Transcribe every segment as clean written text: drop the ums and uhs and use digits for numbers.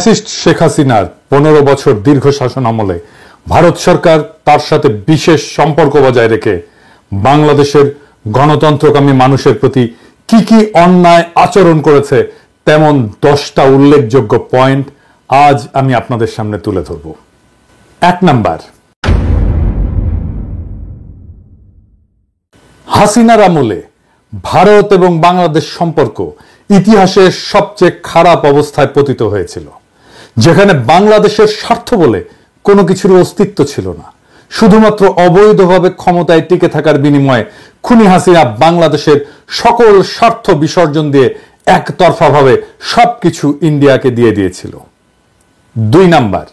Fascist Sheikh হাসিনার 15 বছর দীর্ঘ শাসন আমলে ভারত সরকার তার সাথে বিশেষ সম্পর্ক বজায় রেখে বাংলাদেশের গণতন্ত্রকামী মানুষের প্রতি কি কি অন্যায় আচরণ করেছে তেমন 10টা উল্লেখযোগ্য পয়েন্ট আজ আমি আপনাদের সামনে তুলে ধরব। 1 নাম্বার, হাসিনার আমলে ভারত এবং বাংলাদেশ সম্পর্ক ইতিহাসের সবচেয়ে খারাপ অবস্থায় পতিত হয়েছিল, যেখানে বাংলাদেশের স্বার্থ বলে কোনো কিছুর অস্তিত্ব ছিল না। শুধুমাত্র অবৈধভাবে ক্ষমতায় টিকে থাকার বিনিময়ে খুনি হাসিনা বাংলাদেশের সকল স্বার্থ বিসর্জন দিয়ে একতরফাভাবে সবকিছু ইন্ডিয়াকে দিয়ে দিয়েছিল। 2 নাম্বার,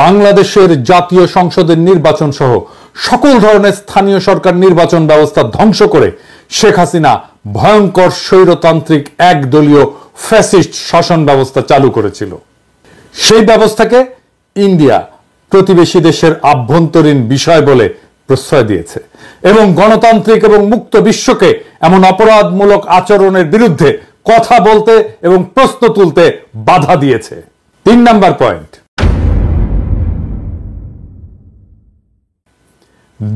বাংলাদেশের জাতীয় সংসদের নির্বাচন সহ সকল ধরনের স্থানীয় সরকার নির্বাচন ব্যবস্থা ধ্বংস করে শেখ হাসিনা ভয়ঙ্কর স্বৈরতান্ত্রিক একদলীয় ফ্যাসিস্ট শাসন ব্যবস্থা চালু করেছিল। সেই ব্যবস্থাকে ইন্ডিয়া প্রতিবেশী দেশের আভ্যন্তরীণ বিষয় বলে প্রশ্রয় দিয়েছে এবং গণতান্ত্রিক এবং মুক্ত বিশ্বকে এমন অপরাধমূলক আচরণের বিরুদ্ধে কথা বলতে এবং প্রশ্ন তুলতে বাধা দিয়েছে। 3 নাম্বার পয়েন্ট,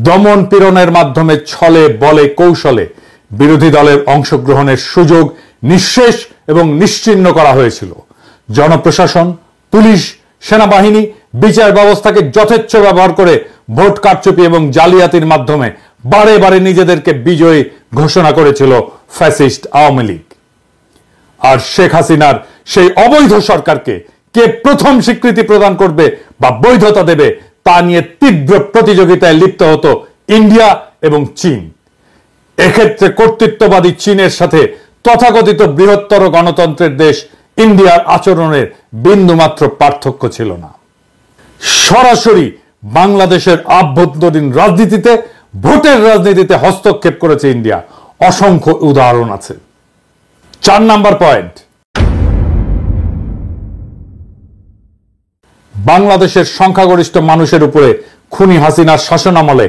দমন পীড়নের মাধ্যমে ছলে বলে কৌশলে বিরোধী দলের অংশগ্রহণের সুযোগ নিঃশেষ এবং নিশ্চিহ্ন করা হয়েছিল। জনপ্রশাসন, পুলিশ, সেনাবাহিনী, বিচার ব্যবস্থাকে যথেচ্ছ ব্যবহার করে ভোট কারচুপি এবং জালিয়াতির মাধ্যমে বারে বারে নিজেদেরকে বিজয়ী ঘোষণা করেছিল ফ্যাসিস্ট আওয়ামী লীগ। আর শেখ হাসিনার সেই অবৈধ সরকারকে কে প্রথম স্বীকৃতি প্রদান করবে বা বৈধতা দেবে তা নিয়ে তীব্র প্রতিযোগিতায় লিপ্ত হতো ইন্ডিয়া এবং চীন। এক্ষেত্রে কর্তৃত্ববাদী চীনের সাথে তথাকথিত বৃহত্তর গণতন্ত্রের দেশ ইন্ডিয়ার আচরণের বিন্দুমাত্র পার্থক্য ছিল না। সরাসরি বাংলাদেশের আভ্যন্তরীণ রাজনীতিতে, ভোটের রাজনীতিতে হস্তক্ষেপ করেছে ইন্ডিয়া। অসংখ্য উদাহরণ আছে। 4 নাম্বার পয়েন্ট, বাংলাদেশের সংখ্যাগরিষ্ঠ মানুষের উপরে খুনি হাসিনার শাসনামলে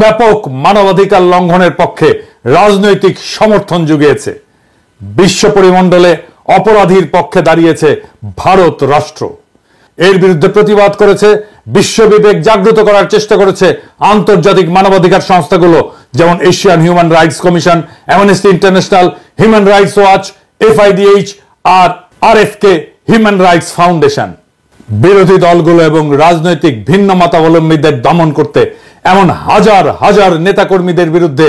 ব্যাপক মানবাধিকার লঙ্ঘনের পক্ষে রাজনৈতিক সমর্থন জুগিয়েছে। বিশ্ব পরিমণ্ডলে অপরাধীর পক্ষে দাঁড়িয়েছে ভারত রাষ্ট্র। এর বিরুদ্ধে প্রতিবাদ করেছে, বিশ্ববিবেক জাগ্রত করার চেষ্টা করেছে আন্তর্জাতিক মানবাধিকার সংস্থাগুলো, যেমন Asian human rights commission, amnesty international, human rights watch, FIDH আর RFK হিউম্যান রাইটস ফাউন্ডেশন। বিরোধী দলগুলো এবং রাজনৈতিক ভিন্ন মতাবলম্বীদের দমন করতে এমন হাজার হাজার নেতাকর্মীদের বিরুদ্ধে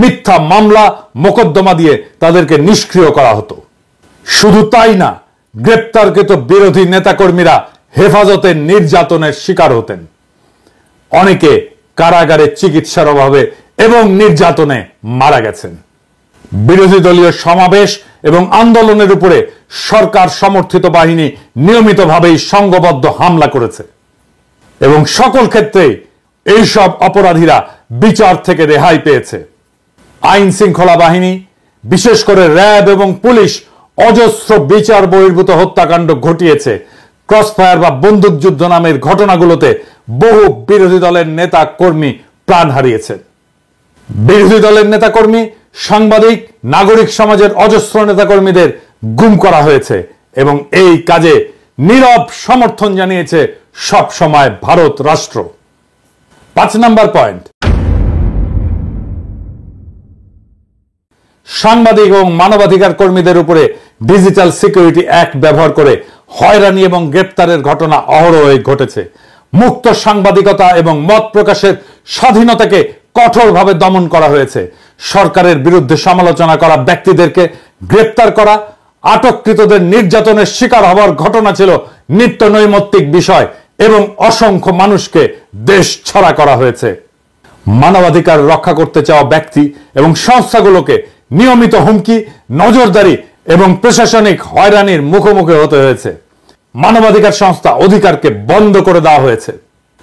মিথ্যা মামলা মোকদ্দমা দিয়ে তাদেরকে নিষ্ক্রিয় করা হতো। শুধু তাই না, গ্রেপ্তারকৃত বিরোধী নেতাকর্মীরা হেফাজতে নির্যাতনের শিকার হতেন। অনেকে কারাগারে চিকিৎসার অভাবে এবং নির্যাতনে মারা গেছেন। বিরোধী দলীয় সমাবেশ এবং আন্দোলনের উপরে সরকার সমর্থিত বাহিনী নিয়মিতভাবেই সংঘবদ্ধ হামলা করেছে এবং সকল ক্ষেত্রেই এইসব অপরাধীরা বিচার থেকে রেহাই পেয়েছে। আইন শৃঙ্খলা বাহিনী, বিশেষ করে র্যাব এবং পুলিশ অজস্র বিচার বহির্ভূত হত্যাকাণ্ড ঘটিয়েছে। ক্রসফায়ার বা বন্দুকযুদ্ধ নামের ঘটনাগুলোতে বহু বিরোধী দলের নেতা কর্মী প্রাণ হারিয়েছেন। বিরোধী দলের নেতাকর্মী, সাংবাদিক, নাগরিক সমাজের অজস্র নেতাকর্মীদের গুম করা হয়েছে এবং এই কাজে নীরব সমর্থন জানিয়েছে সব সময় ভারত রাষ্ট্র। 5 নাম্বার পয়েন্ট, সাংবাদিক এবং মানবাধিকার কর্মীদের উপরে ডিজিটাল সিকিউরিটি অ্যাক্ট ব্যবহার করে হয়রানি এবং গ্রেপ্তারের ঘটনা অহরহই ঘটেছে। মুক্ত সাংবাদিকতা এবং মত প্রকাশের স্বাধীনতাকে কঠোরভাবে দমন করা হয়েছে। সরকারের বিরুদ্ধে সমালোচনা করা ব্যক্তিদেরকে গ্রেপ্তার করা, আটককৃতদের নির্যাতনের শিকার হওয়ার ঘটনা ছিল নিত্য নৈমিত্তিক বিষয় এবং অসংখ্য মানুষকে দেশ ছাড়া করা হয়েছে। মানবাধিকার রক্ষা করতে চাওয়া ব্যক্তি এবং সংস্থাগুলোকে নিয়মিত হুমকি, নজরদারি এবং প্রশাসনিক হয়রানির মুখোমুখি হতে হয়েছে। মানবাধিকার সংস্থা অধিকারকে বন্ধ করে দেওয়া হয়েছে।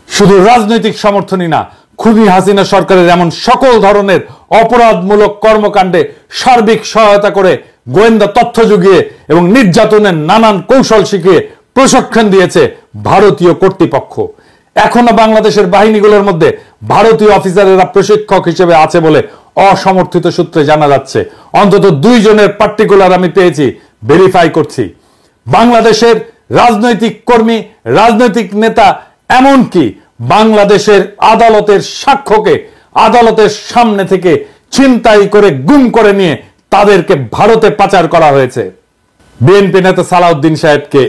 শুধু রাজনৈতিক সমর্থনই না, খুনি হাসিনা সরকারের এমন সকল ধরনের অপরাধমূলক কর্মকাণ্ডে সার্বিক সহায়তা করে গোয়েন্দা তথ্য জুগিয়ে এবং নির্যাতনের নানান কৌশল শিখিয়ে প্রশিক্ষণ দিয়েছে ভারতীয় কর্তৃপক্ষ। এখনো বাংলাদেশের বাহিনীগুলোর মধ্যে ভারতীয় অফিসারেরা প্রশিক্ষক হিসেবে আছে বলে অসমর্থিত সূত্রে জানা যাচ্ছে। অন্তত 2 জনের পার্টিকুলার আমি পেয়েছি, ভেরিফাই করছি। বাংলাদেশের রাজনৈতিক কর্মী, রাজনৈতিক নেতা, এমনকি বাংলাদেশের আদালতের সাক্ষ্যকে আদালতের সামনে থেকে ছিনতাই করে গুম করে নিয়ে তাদেরকে ভারতে পাচার করা হয়েছে। বিএনপি নেতা সালাউদ্দিন সাহেবকে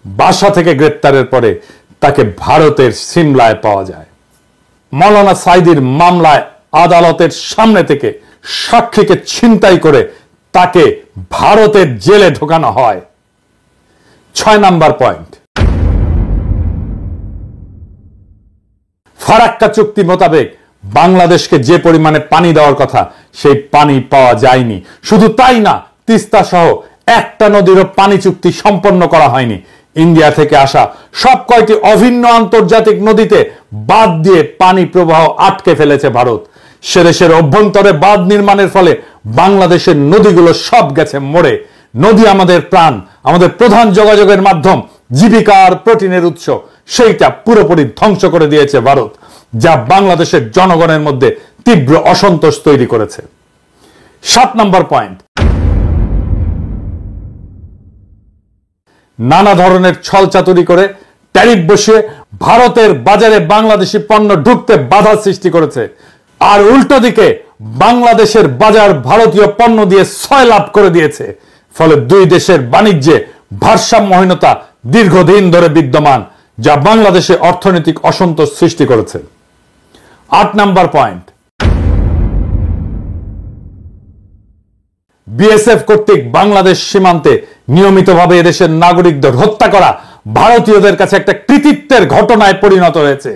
বাসা থেকে গ্রেপ্তারের পরে তাকে ভারতের সিমলায় পাওয়া যায়। মৌলানা সাইদির মামলায় আদালতের সামনে থেকে সাক্ষীকে ছিনতাই করে তাকে ভারতের জেলে ঢোকানো হয়। 6 নাম্বার পয়েন্ট, ফারাক্কা চুক্তি মোতাবেক বাংলাদেশকে যে পরিমাণে পানি দেওয়ার কথা সেই পানি পাওয়া যায়নি। শুধু তাই না, তিস্তা সহ একটা নদীরও পানি চুক্তি সম্পন্ন করা হয়নি। ইন্ডিয়া থেকে আসা সব কয়টি অভিন্ন আন্তর্জাতিক নদীতে বাঁধ দিয়ে পানি প্রবাহ আটকে ফেলেছে ভারত। সেদেশের অভ্যন্তরে বাঁধ নির্মাণের ফলে বাংলাদেশের নদীগুলো সব গেছে মরে। নদী আমাদের প্রাণ, আমাদের প্রধান যোগাযোগের মাধ্যম, জীবিকার প্রোটিনের উৎস, সেইটা পুরোপুরি ধ্বংস করে দিয়েছে ভারত, যা বাংলাদেশের জনগণের মধ্যে তীব্র অসন্তোষ তৈরি করেছে। 7 নম্বর পয়েন্ট, নানা ধরনের ছলচাতুরি করে ট্যারিফ বসিয়ে ভারতের বাজারে বাংলাদেশি পণ্য ঢুকতে বাধা সৃষ্টি করেছে। আর উল্টো দিকে বাংলাদেশের বাজার ভারতীয় পণ্য দিয়ে সয়লাভ করে দিয়েছে। ফলে 2 দেশের বাণিজ্যে ভারসাম্যহীনতা দীর্ঘদিন ধরে বিদ্যমান, যা বাংলাদেশে অর্থনৈতিক অসন্তোষ সৃষ্টি করেছে। 8 নাম্বার পয়েন্ট, বিএসএফ কর্তৃক বাংলাদেশ সীমান্তে নিয়মিতভাবে এদেশের নাগরিকদের হত্যা করা ভারতীয়দের কাছে একটা কৃতিত্বের ঘটনায় পরিণত হয়েছে।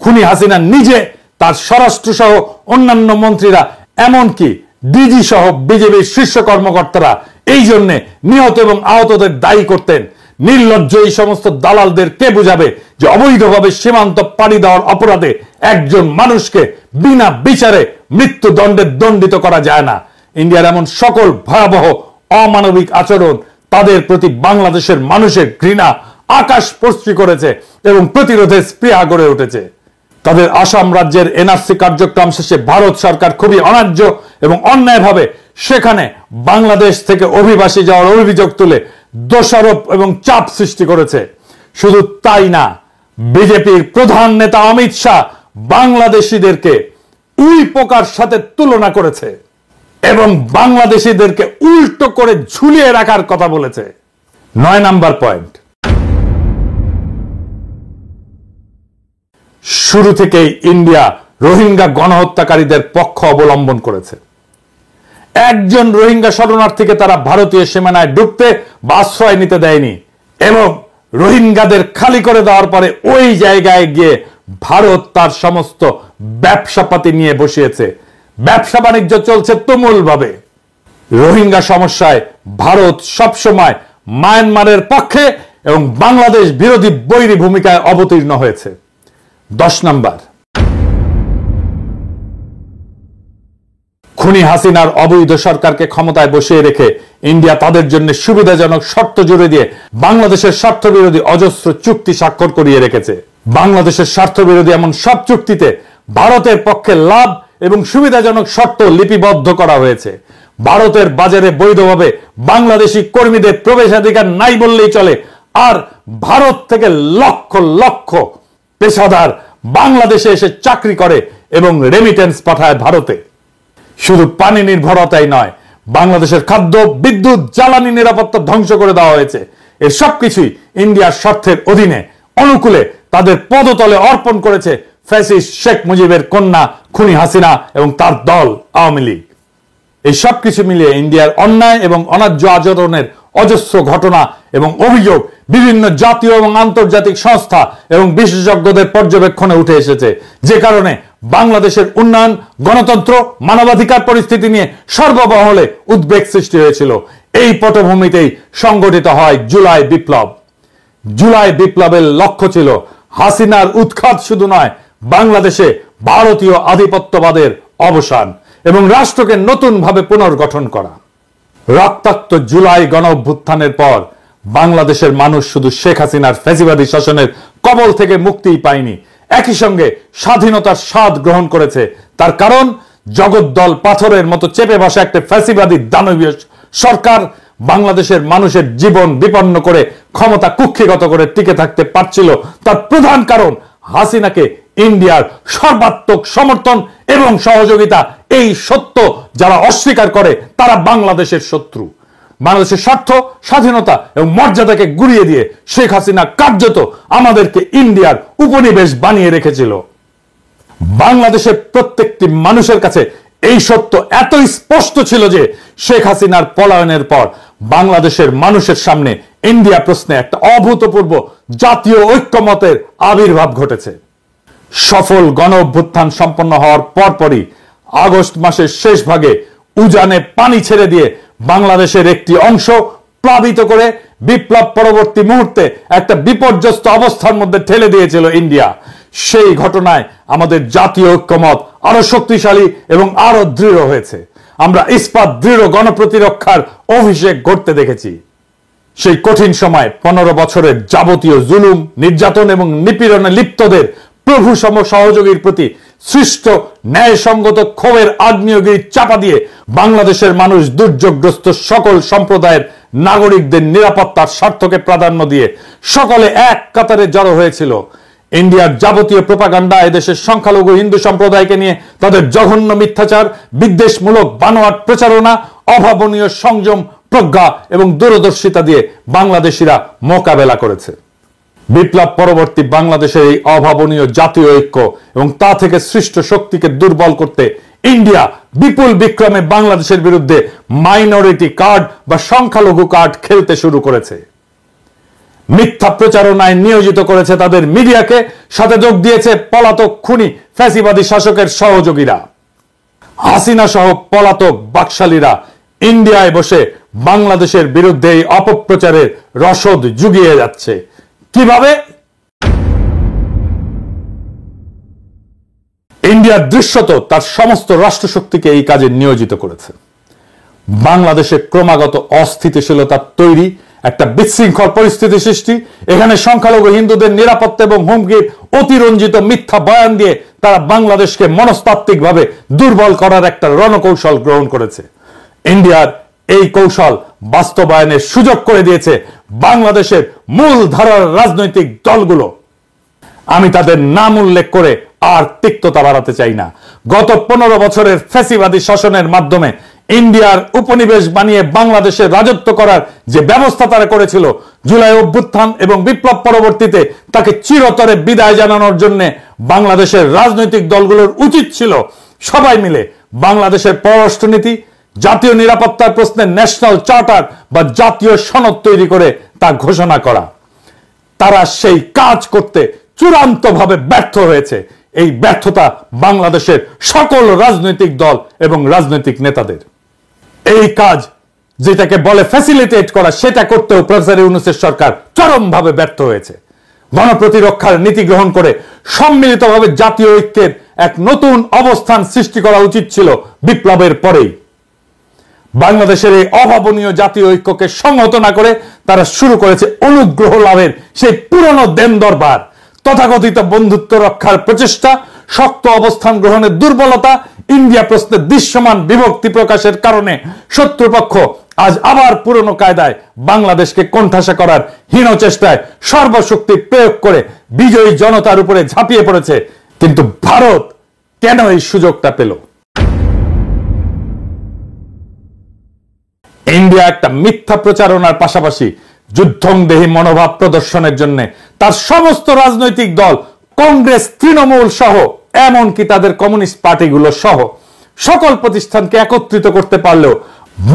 খুনি হাসিনা নিজে, তার স্বরাষ্ট্র সহ অন্যান্য মন্ত্রীরা, এমনকি ডিজি সহ বিজেপির শীর্ষ কর্মকর্তারা এই জন্য নিহত এবং আহতদের দায়ী করতেন। নির্লজ্জ এই সমস্ত দালালদের কে বুঝাবে যে অবৈধভাবে সীমান্ত পাড়ি দেওয়ার অপরাধে একজন মানুষকে বিনা বিচারে মৃত্যুদণ্ডে দণ্ডিত করা যায় না। ইন্ডিয়ার এমন সকল ভয়াবহ অমানবিক আচরণ তাদের প্রতি বাংলাদেশের মানুষের ঘৃণা আকাশ স্পর্শী করেছে এবং প্রতিরোধের স্পৃহা গড়ে উঠেছে। তাদের আসাম রাজ্যের এনআরসি কার্যক্রম শেষে ভারত সরকার খুবই অন্যায্য এবং অন্যায়ভাবে সেখানে বাংলাদেশ থেকে অভিবাসী যাওয়ার অভিযোগ তুলে দোষারোপ এবং চাপ সৃষ্টি করেছে। শুধু তাই না, বিজেপির প্রধান নেতা অমিত শাহ বাংলাদেশিদেরকে উই পোকার সাথে তুলনা করেছে এবং বাংলাদেশিদেরকে উল্টো করে ঝুলিয়ে রাখার কথা বলেছে। 9 নাম্বার পয়েন্ট, শুরু থেকেই ইন্ডিয়া রোহিঙ্গা গণহত্যাকারীদের পক্ষ অবলম্বন করেছে। একজন রোহিঙ্গা শরণার্থীকে তারা ভারতীয় সীমানায় ঢুকতে বা আশ্রয় নিতে দেয়নি এবং রোহিঙ্গাদের খালি করে দেওয়ার পরে ওই জায়গায় গিয়ে ভারত তার সমস্ত ব্যবসাপাতি নিয়ে বসিয়েছে। ব্যবসা বাণিজ্য চলছে তুমুলভাবে। রোহিঙ্গা সমস্যায় ভারত সবসময় মায়ানমারের পক্ষে এবং বাংলাদেশ বিরোধী বৈরী ভূমিকায় অবতীর্ণ হয়েছে। 10 নাম্বার, খুনি হাসিনার অবৈধ সরকারকে ক্ষমতায় বসিয়ে রেখে ইন্ডিয়া তাদের জন্য সুবিধাজনক শর্ত জুড়ে দিয়ে বাংলাদেশের স্বার্থ বিরোধী অজস্র চুক্তি স্বাক্ষর করিয়ে রেখেছে। বাংলাদেশের স্বার্থ বিরোধী এমন সব চুক্তিতে ভারতের পক্ষে লাভ এবং সুবিধাজনক শর্ত লিপিবদ্ধ করা হয়েছে। ভারতের বাজারে বৈধভাবে বাংলাদেশি কর্মীদের প্রবেশাধিকার নাই বললেই চলে। আর ভারত থেকে লক্ষ লক্ষ পেশাদার বাংলাদেশে এসে চাকরি করে এবং রেমিটেন্স পাঠায় ভারতে। শুধু পানি নির্ভরতাই নয়, বাংলাদেশের খাদ্য, বিদ্যুৎ, জ্বালানি নিরাপত্তা ধ্বংস করে দেওয়া হয়েছে। এর সবকিছুই ইন্ডিয়ার স্বার্থের অধীনে অনুকূলে তাদের পদতলে অর্পণ করেছে ফ্যাসিস্ট শেখ মুজিবের কন্যা খুনি হাসিনা এবং তার দল আওয়ামী লীগ। এই সবকিছু মিলিয়ে ইন্ডিয়ার অন্যায় এবং অন্যায্য আচরণের অজস্র ঘটনা এবং অভিযোগ বিভিন্ন জাতীয় এবং আন্তর্জাতিক সংস্থা এবং বিশেষজ্ঞদের পর্যবেক্ষণে উঠে এসেছে, যে কারণে বাংলাদেশের উন্নয়ন, গণতন্ত্র, মানবাধিকার পরিস্থিতি নিয়ে সর্বমহলে উদ্বেগ সৃষ্টি হয়েছিল। এই পটভূমিতেই সংগঠিত হয় জুলাই বিপ্লব। জুলাই বিপ্লবের লক্ষ্য ছিল হাসিনার উৎখাত শুধু নয়, বাংলাদেশে ভারতীয় আধিপত্যবাদের অবসান এবং রাষ্ট্রকে নতুনভাবে পুনর্গঠন করা। রক্তাক্ত জুলাই গণ অভ্যুত্থানের পর বাংলাদেশের মানুষ শুধু শেখ হাসিনার ফ্যাসিবাদী শাসনের কবল থেকে মুক্তিই পায়নি, একই সঙ্গে স্বাধীনতার স্বাদ গ্রহণ করেছে। তার কারণ জগদ্দল পাথরের মতো চেপে বসা একটা ফ্যাসিবাদী দানবীয় সরকার বাংলাদেশের মানুষের জীবন বিপন্ন করে ক্ষমতা কুক্ষিগত করে টিকে থাকতে পারছিল, তার প্রধান কারণ হাসিনাকে ইন্ডিয়ার সর্বাত্মক সমর্থন এবং সহযোগিতা। এই সত্য যারা অস্বীকার করে তারা বাংলাদেশের শত্রু। বাংলাদেশের স্বার্থ, স্বাধীনতা এবং মর্যাদাকে গুড়িয়ে দিয়ে শেখ হাসিনা কার্যত আমাদেরকে ইন্ডিয়ার উপনিবেশ বানিয়ে রেখেছিল। বাংলাদেশের প্রত্যেকটি মানুষের কাছে এই সত্য এত স্পষ্ট ছিল যে শেখ হাসিনার পলায়নের পর বাংলাদেশের মানুষের সামনে ইন্ডিয়া প্রশ্নে একটা অভূতপূর্ব জাতীয় ঐক্যমতের আবির্ভাব ঘটেছে। সফল গণ অভ্যুত্থান সম্পন্ন হওয়ার পরপরই আগস্ট মাসের শেষ ভাগে উজানে পানি ছেড়ে দিয়ে বাংলাদেশের একটি অংশ প্লাবিত করে বিপ্লব পরবর্তী মুহূর্তে একটা বিপর্যস্ত অবস্থার মধ্যে ঠেলে দিয়েছিল ইন্ডিয়া। সেই ঘটনায় আমাদের জাতীয় ঐক্যমত আরো শক্তিশালী এবং আরো দৃঢ় হয়েছে। আমরা ইস্পাত দৃঢ় গণপ্রতিরক্ষার অভিষেক ঘটতে দেখেছি। সেই কঠিন সময় 15 বছরের যাবতীয় জুলুম, নির্যাতন এবং নিপীড়নে লিপ্তদের প্রভু সম সহযোগীর প্রতি সৃষ্ট ন্যায়সঙ্গত ক্ষোভের আগ্নেয়গিরি চাপা দিয়ে বাংলাদেশের মানুষ দুর্যোগগ্রস্ত সকল সম্প্রদায়ের নাগরিকদের নিরাপত্তার স্বার্থকে প্রাধান্য দিয়ে সকলে এক কাতারে জড়ো হয়েছিল। ইন্ডিয়ার যাবতীয় প্রোপাগান্ডা এদেশের সংখ্যালঘু হিন্দু সম্প্রদায়কে নিয়ে তাদের জঘন্য মিথ্যাচার, বিদ্বেষমূলক বানোয়াট প্রচারণা, অভাবনীয় সংযম, প্রজ্ঞা এবং দূরদর্শিতা দিয়ে বাংলাদেশিরা মোকাবেলা করেছে। বিপ্লব পরবর্তী বাংলাদেশের এই অভাবনীয় জাতীয় ঐক্য এবং তা থেকে সৃষ্ট শক্তিকে দুর্বল করতে ইন্ডিয়া বিপুল বিক্রমে বাংলাদেশের বিরুদ্ধে মাইনরিটি কার্ড বা সংখ্যালঘু কার্ড খেলতে শুরু করেছে। মিথ্যা প্রচারণায় নিয়োজিত করেছে তাদের মিডিয়াকে, সাথে যোগ দিয়েছে পলাতক খুনি ফ্যাসিবাদী শাসকের সহযোগীরা। হাসিনা সহ পলাতক বাকশালীরা ইন্ডিয়ায় বসে বাংলাদেশের বিরুদ্ধে এই অপপ্রচারের রসদ জুগিয়ে যাচ্ছে। কিভাবে? ইন্ডিয়া দৃশ্যত তার সমস্ত রাষ্ট্রশক্তিকে এই কাজে নিয়োজিত করেছে। বাংলাদেশে ক্রমাগত অস্থিতিশীলতা তৈরি, একটা বিশৃঙ্খল পরিস্থিতি সৃষ্টি, এখানে সংখ্যালঘু হিন্দুদের নিরাপত্তা এবং হুমকির অতিরঞ্জিত মিথ্যা বয়ান দিয়ে তারা বাংলাদেশকে মনস্তাত্ত্বিকভাবে দুর্বল করার একটা রণকৌশল গ্রহণ করেছে। ইন্ডিয়ার এই কৌশল বাস্তবায়নের সুযোগ করে দিয়েছে বাংলাদেশের মূল ধারার রাজনৈতিক দলগুলো। আমি তাদের নাম উল্লেখ করে আর তিক্ততা বাড়াতে চাই না। গত 15 বছরের ফ্যাসিবাদী শাসনের মাধ্যমে ইন্ডিয়ার উপনিবেশ বানিয়ে বাংলাদেশে রাজত্ব করার যে ব্যবস্থা তারা করেছিল, জুলাই অভ্যুত্থান এবং বিপ্লব পরবর্তীতে তাকে চিরতরে বিদায় জানানোর জন্য বাংলাদেশের রাজনৈতিক দলগুলোর উচিত ছিল সবাই মিলে বাংলাদেশের পররাষ্ট্রনীতি, জাতীয় নিরাপত্তার প্রশ্নে ন্যাশনাল চার্টার বা জাতীয় সনদ তৈরি করে তা ঘোষণা করা। তারা সেই কাজ করতে চূড়ান্তভাবে ব্যর্থ হয়েছে। এই ব্যর্থতা বাংলাদেশের সকল রাজনৈতিক দল এবং রাজনৈতিক নেতাদের। এই কাজ যেটাকে বলে ফ্যাসিলিটেট করা, সেটা করতেও প্রফেসর ইউনূসের সরকার চরমভাবে ব্যর্থ হয়েছে। গণপ্রতিরক্ষার নীতি গ্রহণ করে সম্মিলিতভাবে জাতীয় ঐক্যের এক নতুন অবস্থান সৃষ্টি করা উচিত ছিল বিপ্লবের পরেই। বাংলাদেশের এই অভাবনীয় জাতীয় ঐক্যকে সংহত না করে তারা শুরু করেছে অনুগ্রহ লাভের সেই পুরনো দেন দরবার, তথাকথিত বন্ধুত্ব রক্ষার প্রচেষ্টা, শক্ত অবস্থান গ্রহণের দুর্বলতা, ইন্ডিয়া প্রশ্নে দৃশ্যমান বিভক্তি প্রকাশের কারণে শত্রুপক্ষ আজ আবার পুরনো কায়দায় বাংলাদেশকে কোণঠাসা করার হীন চেষ্টায় সর্বশক্তি প্রয়োগ করে বিজয়ী জনতার উপরে ঝাঁপিয়ে পড়েছে। কিন্তু ভারত কেন এই সুযোগটা পেল? ইন্ডিয়া একটা মিথ্যা প্রচারণার পাশাপাশি যুদ্ধংদেহী মনোভাব প্রদর্শনের জন্য তার সমস্ত রাজনৈতিক দল, কংগ্রেস, তৃণমূল সহ এমনকি তাদের কমিউনিস্ট পার্টিগুলো সহ সকল প্রতিষ্ঠানকে একত্রিত করতে পারলেও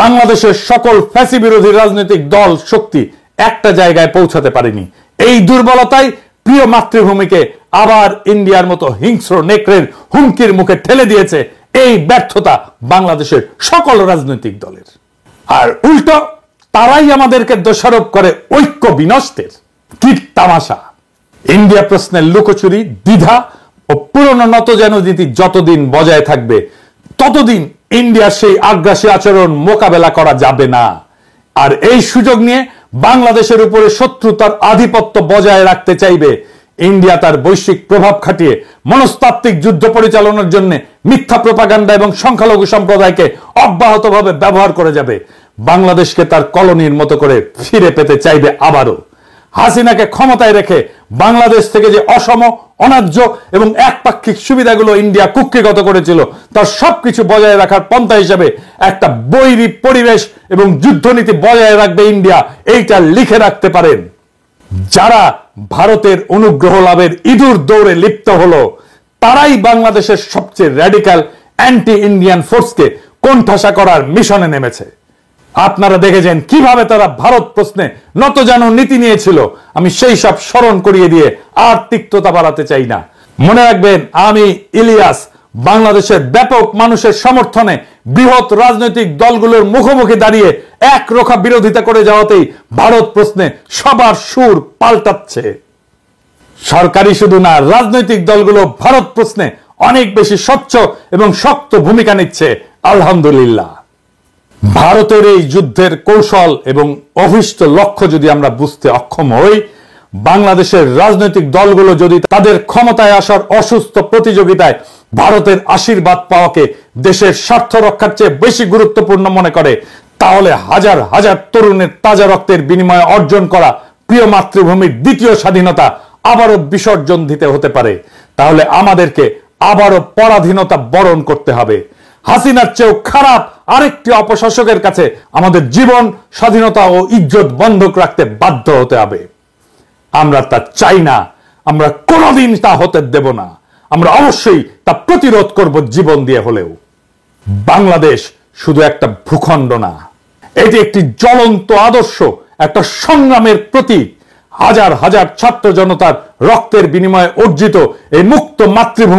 বাংলাদেশের সকল ফ্যাসি বিরোধী রাজনৈতিক দল শক্তি একটা জায়গায় পৌঁছাতে পারেনি। এই দুর্বলতাই প্রিয় মাতৃভূমিকে আবার ইন্ডিয়ার মতো হিংস্র নেকড়ের হুমকির মুখে ঠেলে দিয়েছে। এই ব্যর্থতা বাংলাদেশের সকল রাজনৈতিক দলের। আর উল্টো তারাই আমাদেরকে দোষারোপ করে ঐক্য বিনষ্টের। কি তামাশা! ইন্ডিয়া প্রশ্নের লুকোচুরি, দ্বিধা ও পুরনো নতজান নীতি যতদিন বজায় থাকবে ততদিন ইন্ডিয়ার সেই আগ্রাসী আচরণ মোকাবেলা করা যাবে না। আর এই সুযোগ নিয়ে বাংলাদেশের উপরে শত্রু তার আধিপত্য বজায় রাখতে চাইবে। ইন্ডিয়া তার বৈশ্বিক প্রভাব খাটিয়ে মনস্তাত্ত্বিক যুদ্ধ পরিচালনার জন্য মিথ্যা প্রপাগান্ডা এবং সংখ্যালঘু সম্প্রদায়কে অব্যাহতভাবে ব্যবহার করে যাবে। বাংলাদেশকে তার কলোনির মতো করে ফিরে পেতে চাইবে আবারও। হাসিনাকে ক্ষমতায় রেখে বাংলাদেশ থেকে যে অসম, অন্যায্য এবং একপাক্ষিক সুবিধাগুলো ইন্ডিয়া কুক্ষিগত করেছিল তার সবকিছু বজায় রাখার পন্থা হিসেবে একটা বৈরী পরিবেশ এবং যুদ্ধনীতি বজায় রাখবে ইন্ডিয়া, এইটা লিখে রাখতে পারেন। যারা ভারতের অনুগ্রহ লাভের ইঁদুর দৌড়ে লিপ্ত হলো তারাই বাংলাদেশের সবচেয়ে র্যাডিক্যাল অ্যান্টি ইন্ডিয়ান ফোর্সকে কোণঠাসা করার মিশনে নেমেছে। আপনারা দেখেছেন কিভাবে তারা ভারত প্রশ্নে নতজানু নীতি নিয়েছিল। আমি সেই সব স্মরণ করিয়ে দিয়ে আর তিক্ততা বাড়াতে চাই না। মনে রাখবেন, আমি ইলিয়াস বাংলাদেশের ব্যাপক মানুষের সমর্থনে বৃহৎ রাজনৈতিক দলগুলোর মুখোমুখি দাঁড়িয়ে একরোখা বিরোধিতা করে যাওয়াতেই ভারত প্রশ্নে সবার সুর পাল্টাচ্ছে। সরকারি শুধু না, রাজনৈতিক দলগুলো ভারত প্রশ্নে অনেক বেশি স্বচ্ছ এবং শক্ত ভূমিকা নিচ্ছে, আলহামদুলিল্লাহ। ভারতের এই যুদ্ধের কৌশল এবং অভিষ্ট লক্ষ্য যদি আমরা বুঝতে অক্ষম হই, বাংলাদেশের রাজনৈতিক দলগুলো যদি তাদের ক্ষমতায় আসার অসুস্থ প্রতিযোগিতায় ভারতের আশীর্বাদ পাওয়াকে দেশের স্বার্থ রক্ষার চেয়ে বেশি গুরুত্বপূর্ণ মনে করে, তাহলে হাজার হাজার তরুণের তাজা রক্তের বিনিময়ে অর্জন করা প্রিয় মাতৃভূমির দ্বিতীয় স্বাধীনতা আবারও বিসর্জন দিতে হতে পারে। তাহলে আমাদেরকে আবারও পরাধীনতা বরণ করতে হবে। হাসিনার চেয়েও খারাপ আরেকটি অপশাসকের কাছে আমাদের জীবন, স্বাধীনতা ও ইজ্জত বন্ধক রাখতে বাধ্য হতে হবে। আমরা তা চাই না, আমরা কোনোদিন তা হতে দেব না। আমরা অবশ্যই তা প্রতিরোধ করব জীবন দিয়ে হলেও। বাংলাদেশ শুধু একটা ভূখণ্ড না, এটি একটি জ্বলন্ত আদর্শ, একটা সংগ্রামের প্রতীক। হাজার হাজার ছাত্র জনতার রক্তের বিনিময়ে অর্জিত এই মুক্ত মাতৃভূমি